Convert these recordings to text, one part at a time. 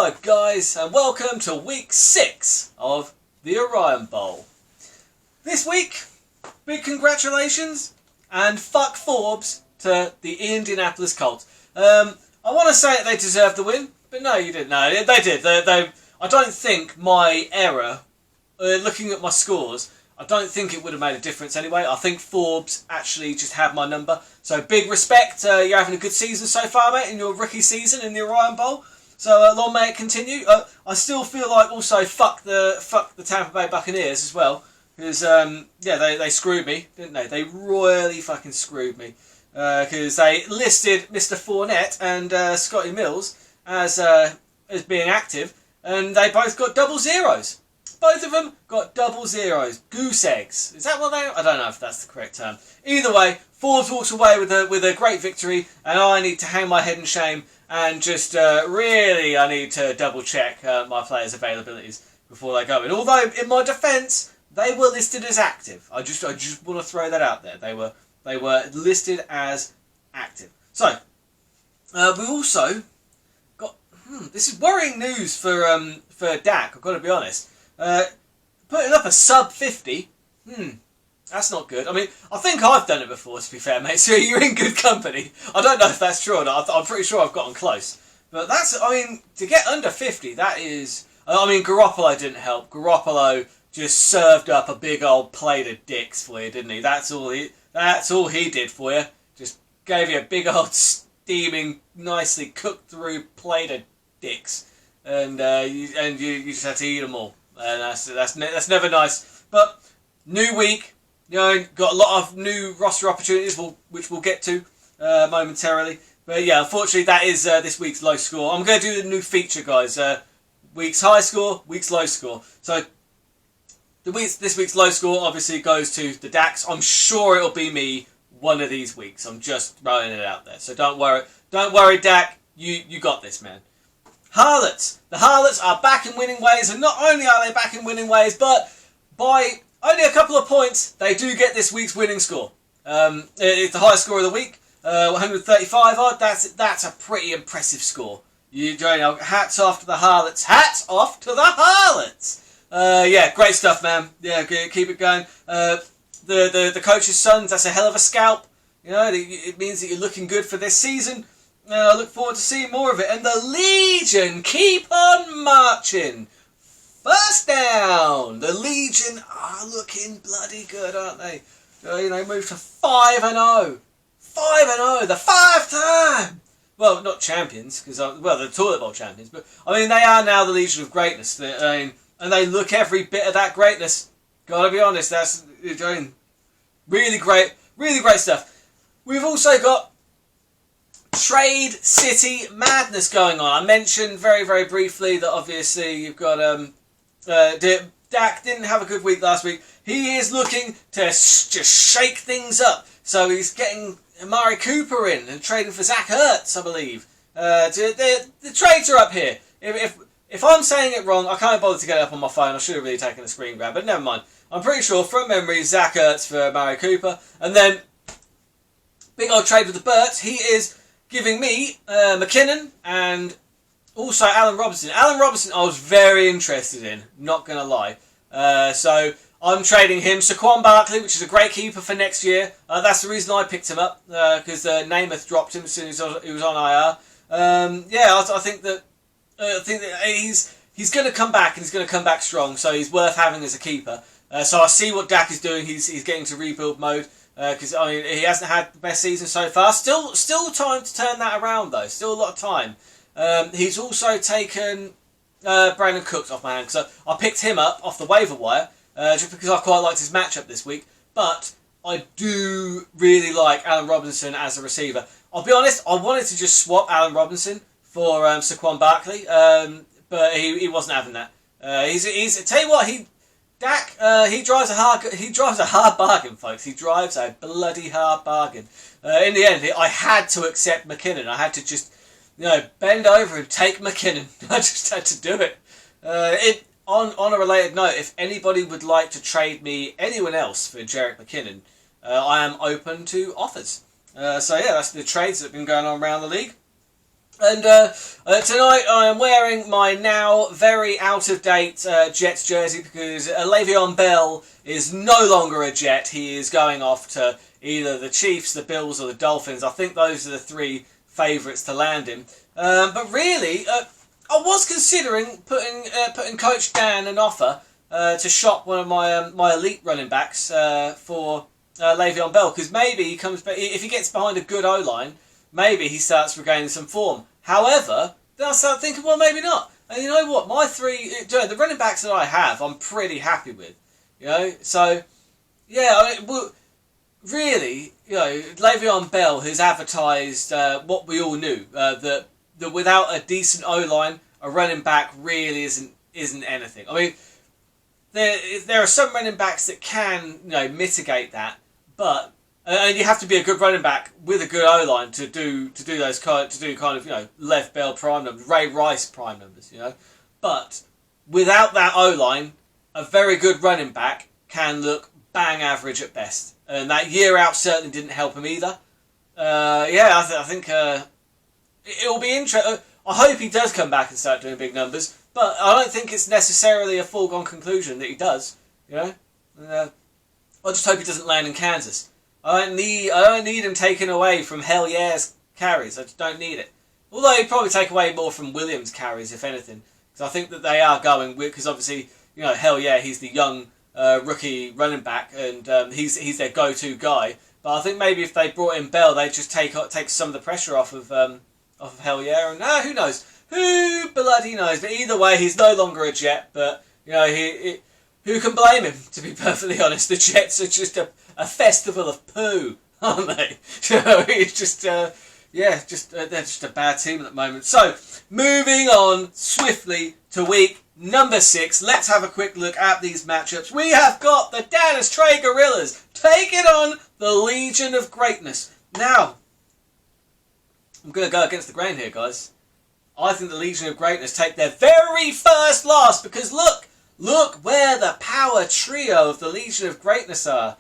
Hello guys and welcome to week 6 of the Orion Bowl. This week, big congratulations and fuck Forbes to the Indianapolis Colts. I want to say they deserved the win, but no, you didn't. No, they did. I don't think my error, looking at my scores, I don't think it would have made a difference anyway. I think Forbes actually just had my number. So big respect. You're having a good season so far, mate, in your rookie season in the Orion Bowl. So long may it continue. I still feel like also fuck the Tampa Bay Buccaneers as well. Because, they screwed me, didn't they? They royally fucking screwed me. Because they listed Mr. Fournette and Scotty Mills as being active. And they both got double zeros. Both of them got double zeros. Goose eggs. Is that what they... I don't know if that's the correct term. Either way, Forbes walks away with a great victory. And I need to hang my head in shame. And just really, I need to double check my players' availabilities before they go in. Although, in my defence, they were listed as active. I just want to throw that out there. They were listed as active. So, we also got... this is worrying news for Dak, I've got to be honest. Putting up a sub 50, that's not good. I mean, I think I've done it before, to be fair, mate, so you're in good company. I don't know if that's true or not. I'm pretty sure I've gotten close. But that's, I mean, to get under 50, that is... I mean, Garoppolo didn't help. Garoppolo just served up a big old plate of dicks for you, didn't he? That's all he did for you. Just gave you a big old steaming, nicely cooked through plate of dicks. And you just had to eat them all. And that's never nice. But new week, you know, got a lot of new roster opportunities, which we'll get to momentarily. But yeah, unfortunately, that is this week's low score. I'm going to do the new feature, guys. Week's high score, week's low score. So this week's low score obviously goes to the Dax. I'm sure it'll be me one of these weeks. I'm just throwing it out there. So don't worry, Dak. You got this, man. Harlots. The Harlots are back in winning ways, and not only are they back in winning ways, but by only a couple of points, they do get this week's winning score. It's the highest score of the week, 135 odd. That's a pretty impressive score. You know, hats off to the Harlots. Hats off to the Harlots. Yeah, great stuff, man. Yeah, keep it going. The coach's sons. That's a hell of a scalp. You know, it means that you're looking good for this season. I look forward to seeing more of it. And the Legion keep on marching. First down. The Legion are looking bloody good, aren't they? You know, moved to 5-0. 5-0. The 5-time. Well, not champions, because they're toilet bowl champions. But I mean, they are now the Legion of Greatness. And they look every bit of that greatness. Gotta be honest, that's doing really great stuff. We've also got Trade City madness going on. I mentioned very, very briefly that obviously you've got Dak didn't have a good week last week. He is looking to just shake things up. So he's getting Amari Cooper in and trading for Zach Ertz, I believe. The trades are up here. If I'm saying it wrong, I can't bother to get it up on my phone. I should have really taken a screen grab, but never mind. I'm pretty sure from memory Zach Ertz for Amari Cooper, and then big old trade with the Burt. He is giving me McKinnon and also Allen Robinson. Allen Robinson I was very interested in, not going to lie. So I'm trading him. Saquon Barkley, which is a great keeper for next year. That's the reason I picked him up, because Namath dropped him as soon as he was on IR. I think that he's going to come back, and he's going to come back strong, so he's worth having as a keeper. So I see what Dak is doing. He's getting to rebuild mode. Because I mean, he hasn't had the best season so far. Still time to turn that around though. Still a lot of time. He's also taken Brandon Cooks off my hand, so I picked him up off the waiver wire just because I quite liked his matchup this week. But I do really like Allen Robinson as a receiver. I'll be honest, I wanted to just swap Allen Robinson for Saquon Barkley, but he wasn't having that. He's tell you what, Dak, he drives a hard bargain, folks. He drives a bloody hard bargain. In the end, I had to accept McKinnon. I had to just, bend over and take McKinnon. I just had to do it. On a related note, if anybody would like to trade me anyone else for Jerick McKinnon, I am open to offers. So yeah, that's the trades that have been going on around the league. And tonight I am wearing my now very out-of-date Jets jersey because LeVeon Bell is no longer a Jet. He is going off to either the Chiefs, the Bills or the Dolphins. I think those are the three favourites to land him. But really, I was considering putting Coach Dan an offer to shop one of my elite running backs for LeVeon Bell, because maybe he comes back, if he gets behind a good O-line, maybe he starts regaining some form. However, then I start thinking, well, maybe not. And you know what? The running backs that I have, I'm pretty happy with. You know, so yeah, really, you know, Le'Veon Bell has advertised what we all knew, that without a decent O-line, a running back really isn't anything. I mean, there are some running backs that can, you know, mitigate that, but and you have to be a good running back with a good O-line to do kind of, you know, Lev Bell prime numbers, Ray Rice prime numbers, you know. But without that O-line, a very good running back can look bang average at best. And that year out certainly didn't help him either. I think it will be interesting. I hope he does come back and start doing big numbers, but I don't think it's necessarily a foregone conclusion that he does. You know, I just hope he doesn't land in Kansas. I don't need him taken away from Hell Yeah's carries. I just don't need it. Although he'd probably take away more from Williams' carries, if anything, because I think that they are going with, because obviously, you know, Hell Yeah, he's the young rookie running back, and he's their go-to guy. But I think maybe if they brought in Bell, they'd just take some of the pressure off of Hell Yeah, and who knows? Who bloody knows? But either way, he's no longer a Jet. But you know, who can blame him? To be perfectly honest, the Jets are just a festival of poo, aren't they? It's just they're just a bad team at the moment. So moving on swiftly to week number 6, let's have a quick look at these matchups. We have got the Dallas Trey Gorillas taking on the Legion of Greatness. Now, I'm going to go against the grain here, guys. I think the Legion of Greatness take their very first loss, because look where the power trio of the Legion of Greatness are.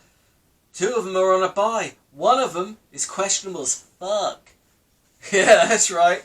2 of them are on a bye. One of them is questionable as fuck. Yeah, that's right.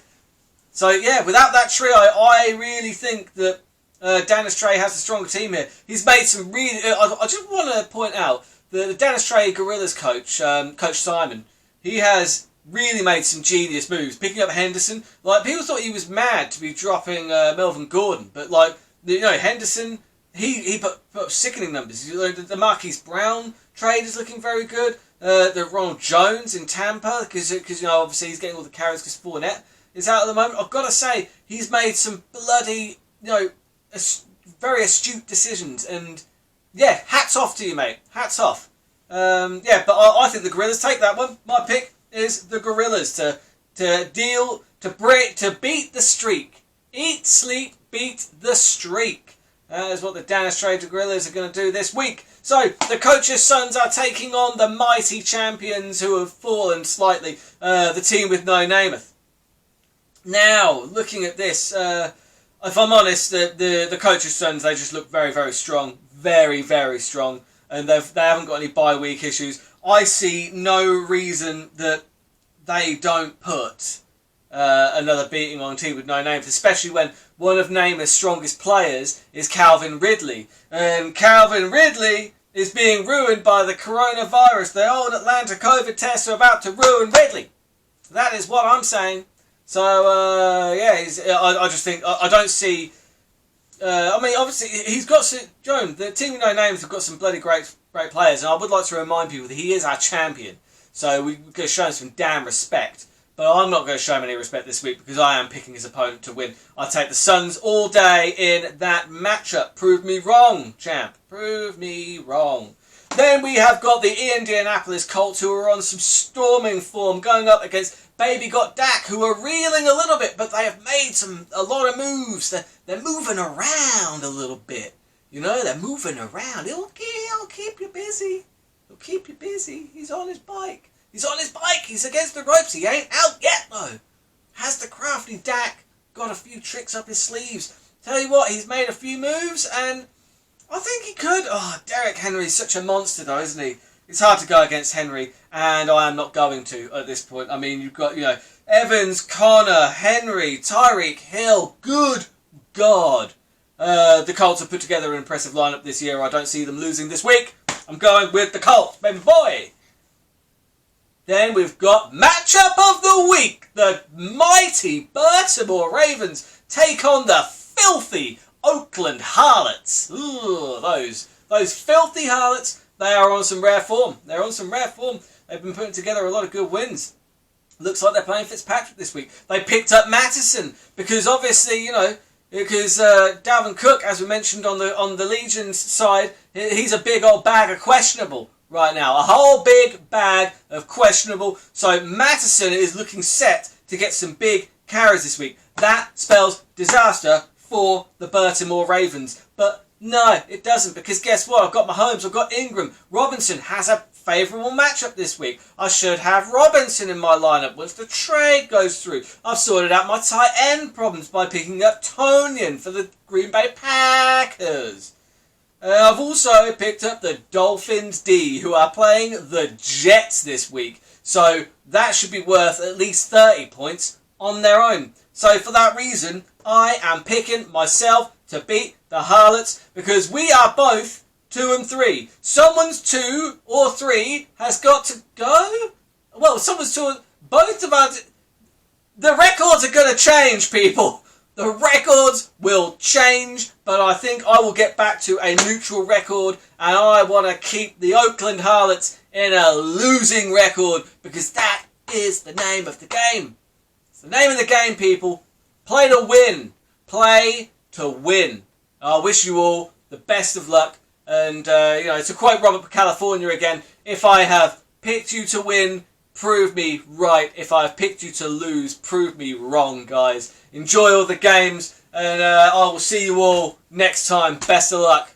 So yeah, without that trio, I really think that Dennis Trey has a stronger team here. He's made some really... I just want to point out the Dennis Trey Gorillas coach, Coach Simon, he has really made some genius moves. Picking up Henderson. Like, people thought he was mad to be dropping Melvin Gordon, but like, you know, Henderson, he put up sickening numbers. The Marquise Brown trade is looking very good. The Ronald Jones in Tampa, because you know, obviously he's getting all the carries because Fournette is out at the moment. I've got to say, he's made some bloody, you know, very astute decisions, and yeah, hats off to you, mate. Hats off. But I think the Gorillas take that one. My pick is the Gorillas to beat the streak. Eat, sleep, beat the streak. That is what the Dallas Trey Gorillas are going to do this week. So, the coach's sons are taking on the mighty champions who have fallen slightly, the team with no nameth. Now, looking at this, if I'm honest, the coach's sons, they just look very, very strong. Very, very strong. And they haven't got any bye week issues. I see no reason that they don't put another beating on a team with no names, especially when one of Namath's strongest players is Calvin Ridley. And Calvin Ridley is being ruined by the coronavirus. The old Atlanta COVID tests are about to ruin Ridley. That is what I'm saying. So, I just think, I don't see... I mean, obviously, he's got some... Joan, the team with no names have got some bloody great players, and I would like to remind people that he is our champion. So we're going to show him some damn respect. But I'm not going to show him any respect this week because I am picking his opponent to win. I take the Suns all day in that matchup. Prove me wrong, champ. Prove me wrong. Then we have got the Indianapolis Colts, who are on some storming form, going up against Baby Got Dak, who are reeling a little bit, but they have made a lot of moves. They're moving around a little bit. You know, they're moving around. He'll keep you busy. He'll keep you busy. He's on his bike. He's on his bike. He's against the ropes. He ain't out yet, though. Has the crafty Dak got a few tricks up his sleeves? Tell you what, he's made a few moves, and I think he could. Oh, Derrick Henry's such a monster, though, isn't he? It's hard to go against Henry, and I am not going to at this point. I mean, you've got, you know, Evans, Connor, Henry, Tyreek Hill. Good God. The Colts have put together an impressive lineup this year. I don't see them losing this week. I'm going with the Colts, baby boy. Then we've got matchup of the week. The mighty Baltimore Ravens take on the filthy Oakland Harlots. Ooh, those filthy Harlots. They are on some rare form. They're on some rare form. They've been putting together a lot of good wins. Looks like they're playing Fitzpatrick this week. They picked up Mattison because obviously, because Dalvin Cook, as we mentioned on the Legion's side, he's a big old bag of questionable right now. A whole big bag of questionable. So Mattison is looking set to get some big carries this week. That spells disaster for the Baltimore Ravens. But no, it doesn't, because guess what? I've got Mahomes, I've got Ingram. Robinson has a favourable matchup this week. I should have Robinson in my lineup once the trade goes through. I've sorted out my tight end problems by picking up Tonyan for the Green Bay Packers. I've also picked up the Dolphins D, who are playing the Jets this week. So that should be worth at least 30 points on their own. So for that reason, I am picking myself to beat the Harlots, because we are both 2 and 3. Someone's 2 or 3 has got to go. Well, someone's 2. Both of us. The records are going to change, people. The records will change, but I think I will get back to a neutral record, and I want to keep the Oakland Harlots in a losing record, because that is the name of the game. It's the name of the game, people. Play to win. Play to win. I wish you all the best of luck. And, to quote Robert California again, if I have picked you to win, prove me right. If I have picked you to lose, prove me wrong, guys. Enjoy all the games, and I will see you all next time. Best of luck.